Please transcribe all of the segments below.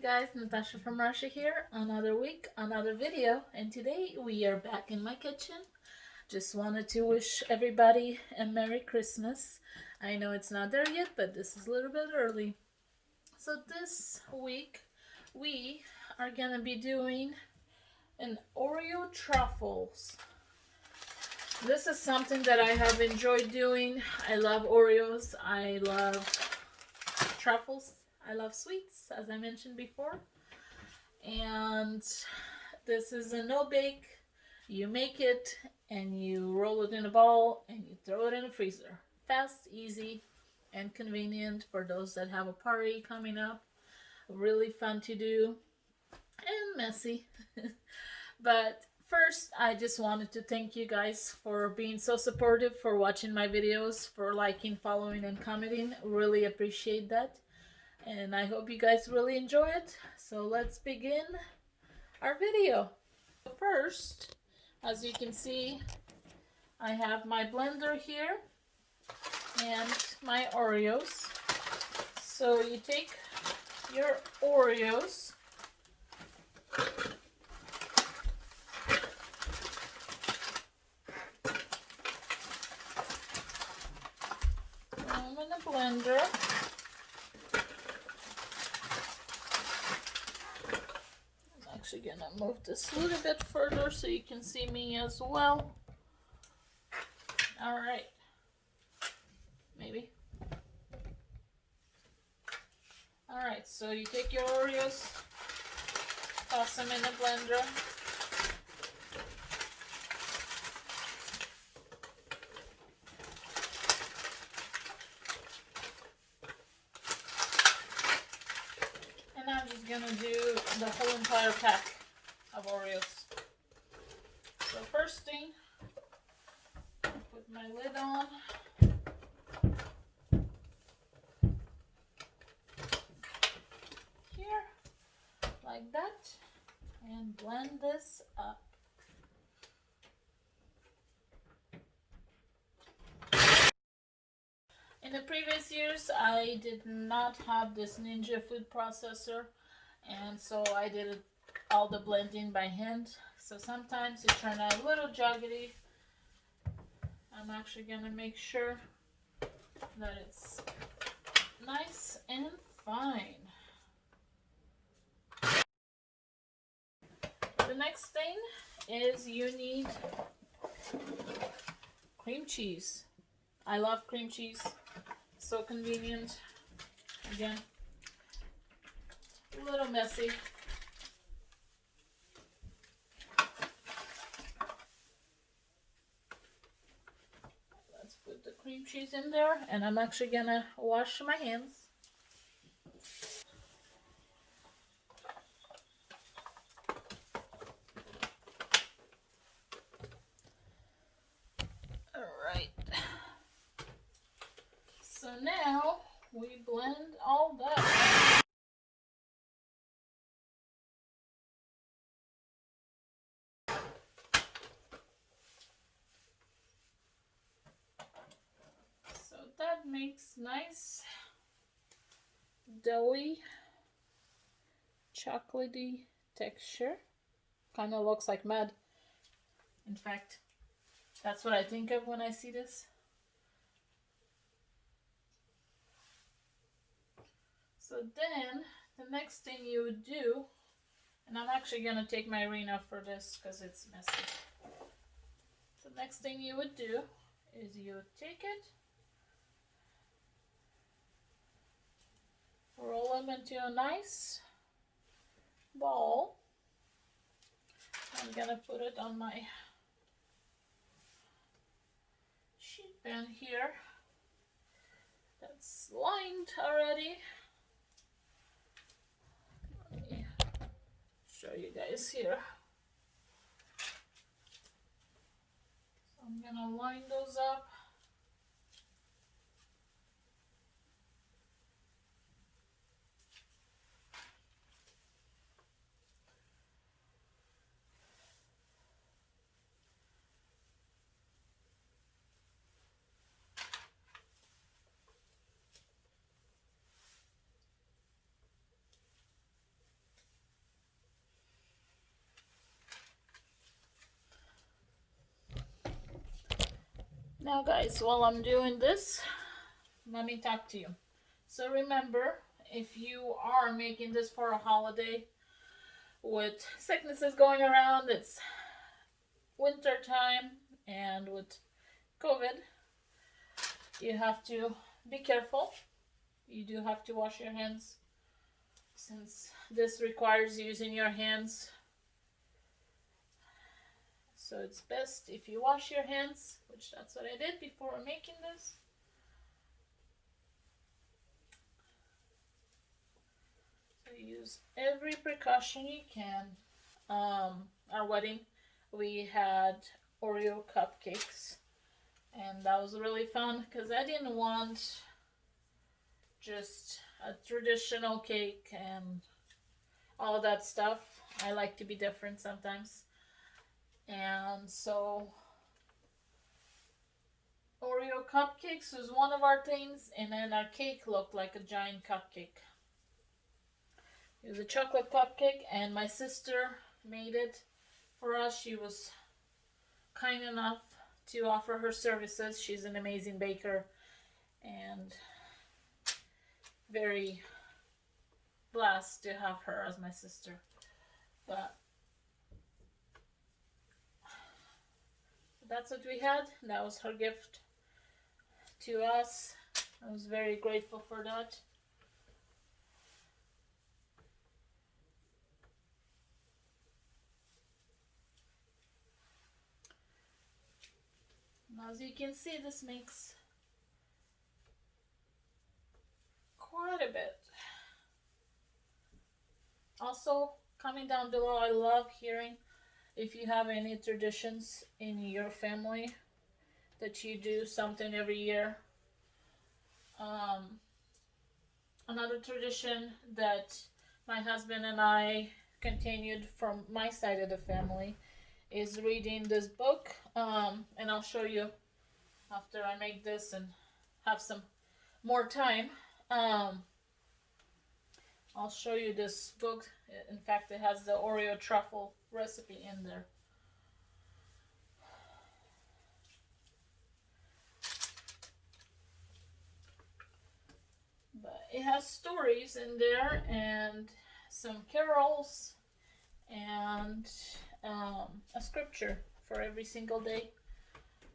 Hey guys, Natasha from Russia here. Another week, another video, and today we are back in my kitchen. Just wanted to wish everybody a Merry Christmas. I know it's not there yet, but this is a little bit early. So this week we are gonna be doing an Oreo truffles. This is something that I have enjoyed doing. I love Oreos. I love truffles. I love sweets, as I mentioned before. And this is a no bake. You make it and you roll it in a ball and you throw it in a freezer. Fast, easy, and convenient for those that have a party coming up. Really fun to do and messy. But first, I just wanted to thank you guys for being so supportive, for watching my videos, for liking, following, and commenting. Really appreciate that. And I hope you guys really enjoy it. So let's begin our video. First, as you can see, I have my blender here and my Oreos. So you take your Oreos, throw them in the blender. Actually gonna move this a little bit further so you can see me as well. All right, maybe. All right, so you take your Oreos, toss them in the blender. And I'm just gonna do the whole entire pack of Oreos. So first thing, put my lid on. Here, like that, and blend this up. In the previous years, I did not have this Ninja food processor, and so I did all the blending by hand. So sometimes it turned out a little jaggedy. I'm actually gonna make sure that it's nice and fine. The next thing is you need cream cheese. I love cream cheese. So convenient. Again, a little messy. Let's put the cream cheese in there, and I'm actually gonna wash my hands. Alright. So now we blend all that. So that makes nice doughy chocolatey texture. Kind of looks like mud. In fact, that's what I think of when I see this. So then the next thing you would do, and I'm actually gonna take my ring off for this because it's messy. The next thing you would do is you would take it, roll them into a nice ball. I'm gonna put it on my sheet pan here that's lined already. Let me show you guys here. So I'm gonna line those up. Now guys, while I'm doing this, let me talk to you. So remember, if you are making this for a holiday with sicknesses going around, it's winter time, and with COVID, you have to be careful. You do have to wash your hands since this requires using your hands. So it's best if you wash your hands, which that's what I did before making this. So use every precaution you can. Our wedding, we had Oreo cupcakes, and that was really fun because I didn't want just a traditional cake and all that stuff. I like to be different sometimes. And so Oreo cupcakes was one of our things, and then our cake looked like a giant cupcake. It was a chocolate cupcake, and my sister made it for us. She was kind enough to offer her services. She's an amazing baker and very blessed to have her as my sister. But that's what we had. That was her gift to us. I was very grateful for that. Now, as you can see, this makes quite a bit. Also, comment down below. I love hearing if you have any traditions in your family that you do something every year. Another tradition that my husband and I continued from my side of the family is reading this book, and I'll show you after I make this and have some more time. I'll show you this book. In fact, it has the Oreo truffle recipe in there. But it has stories in there and some carols and a scripture for every single day.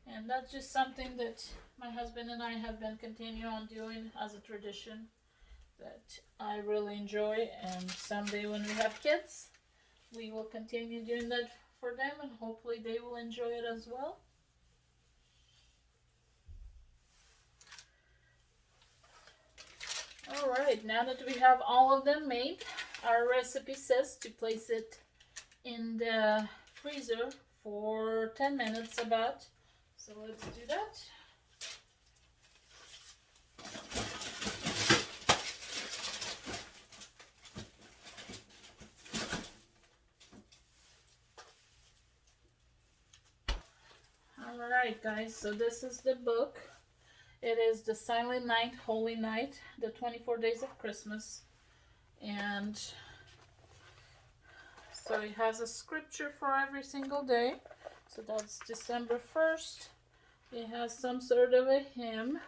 And that's just something that my husband and I have been continuing on doing as a tradition that I really enjoy. And someday when we have kids, we will continue doing that for them, and hopefully they will enjoy it as well. Alright, now that we have all of them made, our recipe says to place it in the freezer for 10 minutes about. So let's do that. Alright guys, so this is the book. It is the Silent Night, Holy Night, the 24 Days of Christmas. And so it has a scripture for every single day. So that's December 1st. It has some sort of a hymn.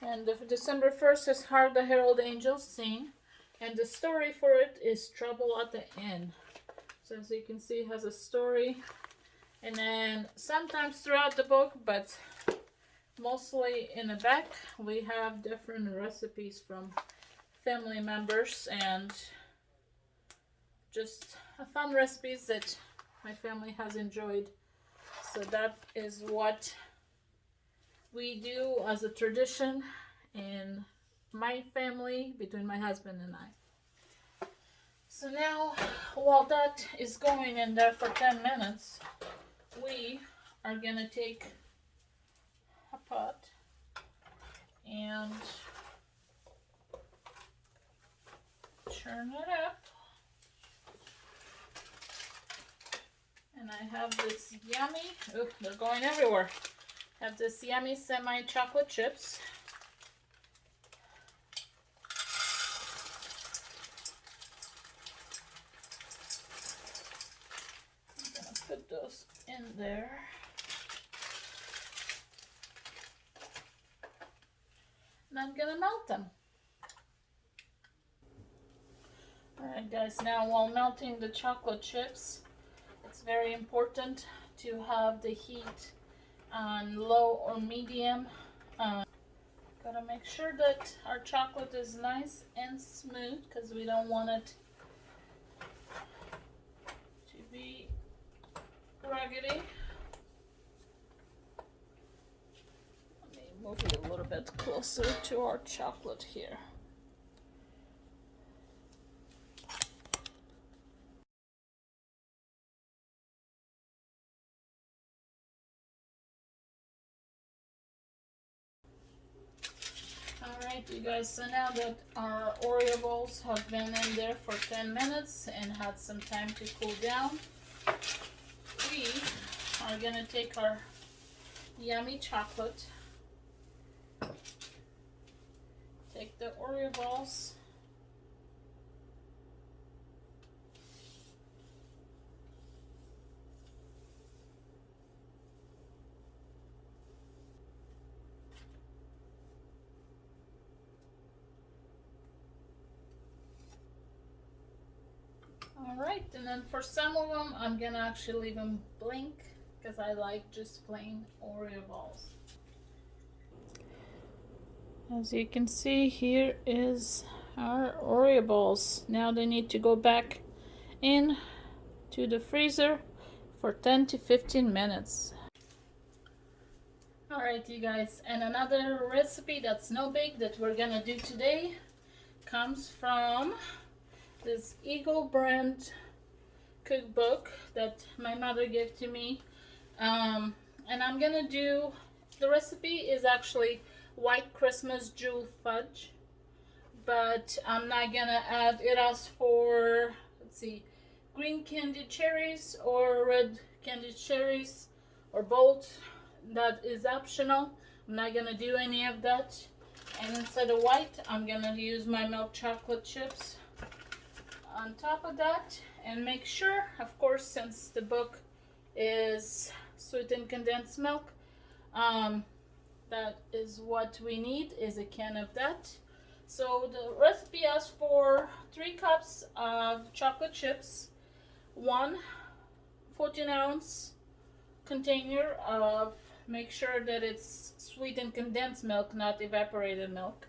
And the December 1st is Hark the Herald Angels Sing. And the story for it is Trouble at the Inn. So as you can see, it has a story. And then sometimes throughout the book, but mostly in the back, we have different recipes from family members and just fun recipes that my family has enjoyed. So that is what we do as a tradition in my family, between my husband and I. So now, while that is going in there for 10 minutes, we are gonna take a pot and churn it up. And I have this yummy, oh, they're going everywhere. I have this yummy semi-chocolate chips. I'm gonna put those in there. I'm gonna melt them. Alright guys, now while melting the chocolate chips, it's very important to have the heat on low or medium. Gotta make sure that our chocolate is nice and smooth because we don't want it to be raggedy. Let me move it a little bit closer to our chocolate here. Alright you guys, so now that our Oreo balls have been in there for 10 minutes and had some time to cool down, we are gonna take our yummy chocolate, take the Oreo balls, alright, and then for some of them I'm gonna actually leave them blank because I like just plain Oreo balls. As you can see, here is our Oreo balls. Now they need to go back in to the freezer for 10 to 15 minutes. Alright you guys, and another recipe that's no big that we're gonna do today comes from this Eagle brand cookbook that my mother gave to me. And I'm gonna do, the recipe is actually white Christmas jewel fudge, but I'm not gonna add, it asks for, let's see, green candied cherries or red candied cherries or both. That is optional. I'm not gonna do any of that. And instead of white, I'm gonna use my milk chocolate chips on top of that. And make sure, of course, since the book is sweetened condensed milk, that is what we need, is a can of that. So the recipe asks for 3 cups of chocolate chips, 1 14-ounce container of, make sure that it's sweetened condensed milk, not evaporated milk,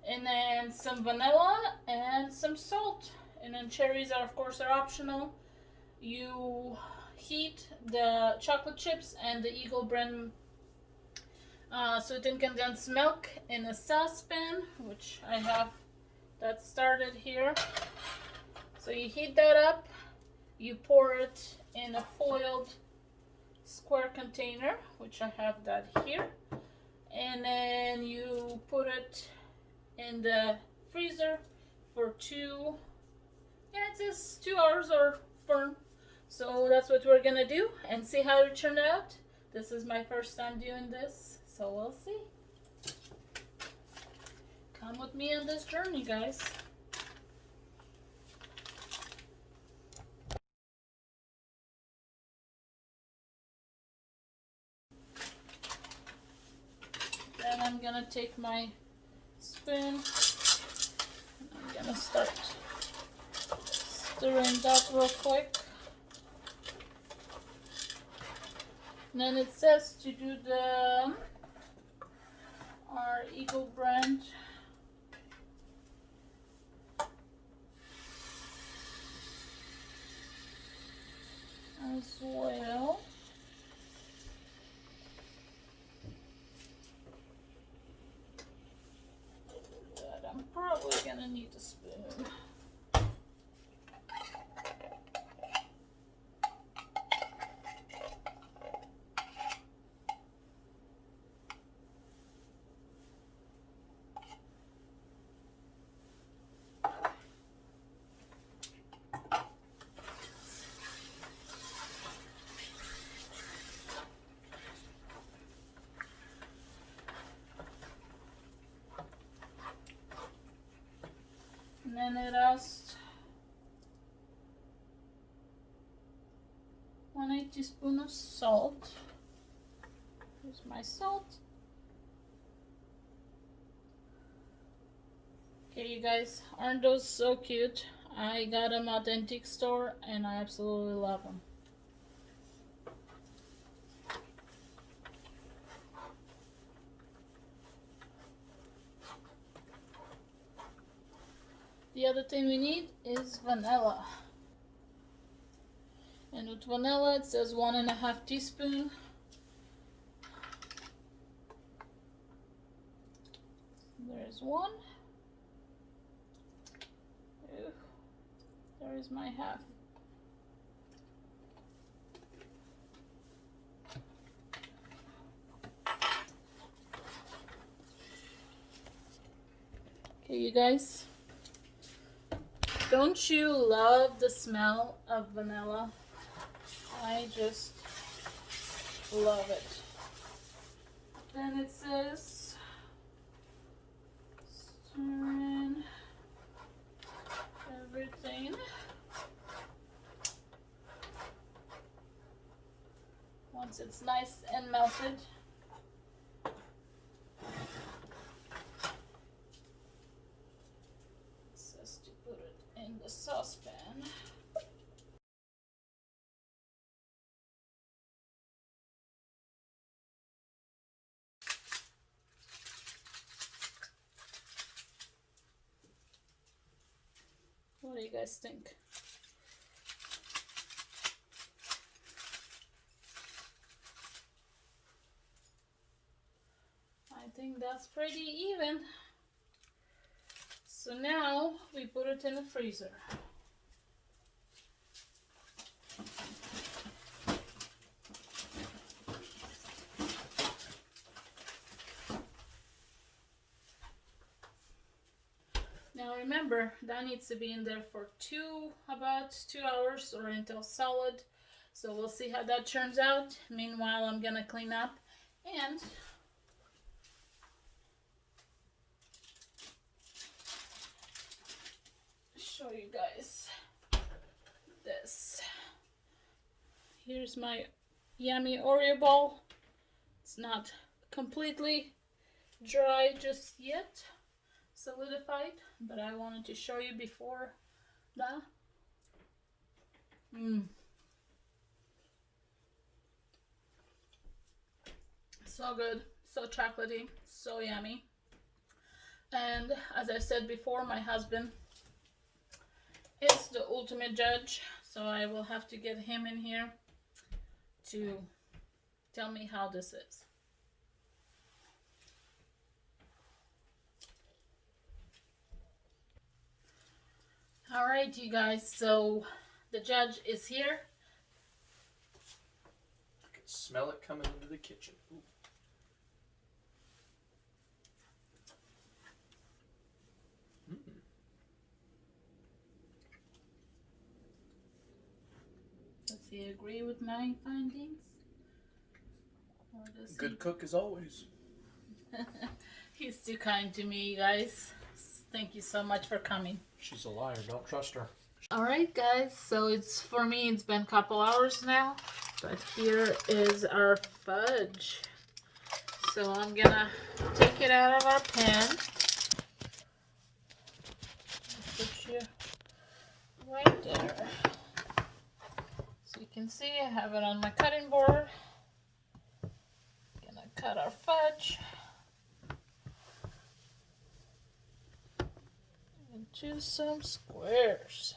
and then some vanilla and some salt, and then cherries are of course are optional. You heat the chocolate chips and the Eagle brand sweetened condensed milk in a saucepan, which I have that started here. So you heat that up, you pour it in a foiled square container, which I have that here, and then you put it in the freezer for 2, yeah, it says 2 hours or firm. So that's what we're gonna do and see how it turned out. This is my first time doing this, so we'll see. Come with me on this journey, guys. Then I'm gonna take my spoon and I'm gonna start stirring that real quick. And then it says to do our Eagle brand as well. But I'm probably gonna need a spoon. And then it asked 1/8 teaspoon of salt. Here's my salt. Okay, you guys, aren't those so cute? I got them at the antique store and I absolutely love them. The other thing we need is vanilla. And with vanilla, it says 1.5 teaspoons. There's one. Ew. There is my half. Okay, you guys. Don't you love the smell of vanilla? I just love it. Then it says stir in everything. Once it's nice and melted. It says to put it in the saucepan. What do you guys think? I think that's pretty even. So now we put it in the freezer. Now remember, that needs to be in there for about 2 hours or until solid. So we'll see how that turns out. Meanwhile, I'm gonna clean up and show you guys this. Here's my yummy Oreo ball. It's not completely dry just yet, solidified, but I wanted to show you before that. So good, so chocolatey, so yummy. And as I said before, my husband is the ultimate judge, so I will have to get him in here to tell me how this is. All right, you guys, so the judge is here. I can smell it coming into the kitchen. Ooh. Does he agree with my findings? Or does Good he... cook as always. He's too kind to me, you guys. Thank you so much for coming. She's a liar. Don't trust her. All right, guys. So it's been a couple hours now, but here is our fudge. So I'm gonna take it out of our pan. Put you right there. So you can see I have it on my cutting board. Gonna cut our fudge into some squares.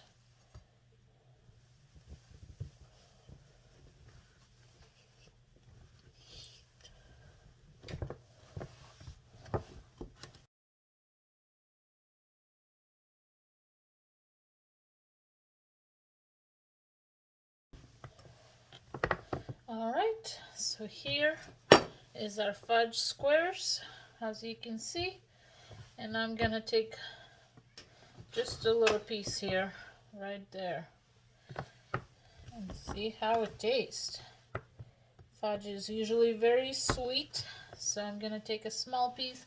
All right, so here is our fudge squares, as you can see, and I'm gonna take just a little piece here, right there, and see how it tastes. Fudge is usually very sweet, so I'm gonna take a small piece.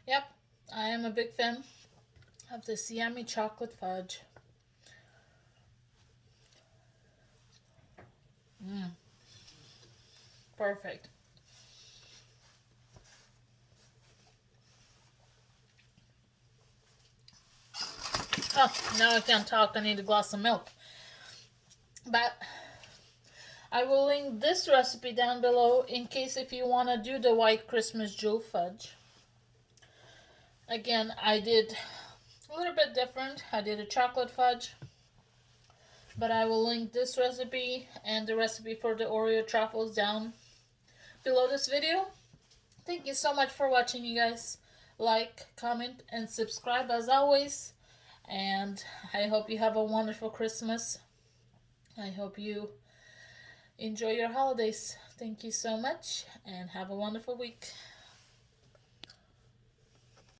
Yep, I am a big fan of this yummy chocolate fudge. Mm, perfect. Oh, now I can't talk. I need a glass of milk. But I will link this recipe down below in case if you want to do the white Christmas Jewel fudge. Again, I did a little bit different. I did a chocolate fudge, but I will link this recipe and the recipe for the Oreo truffles down below this video. Thank you so much for watching, you guys. Like, comment, and subscribe as always. And I hope you have a wonderful Christmas. I hope you enjoy your holidays. Thank you so much and have a wonderful week.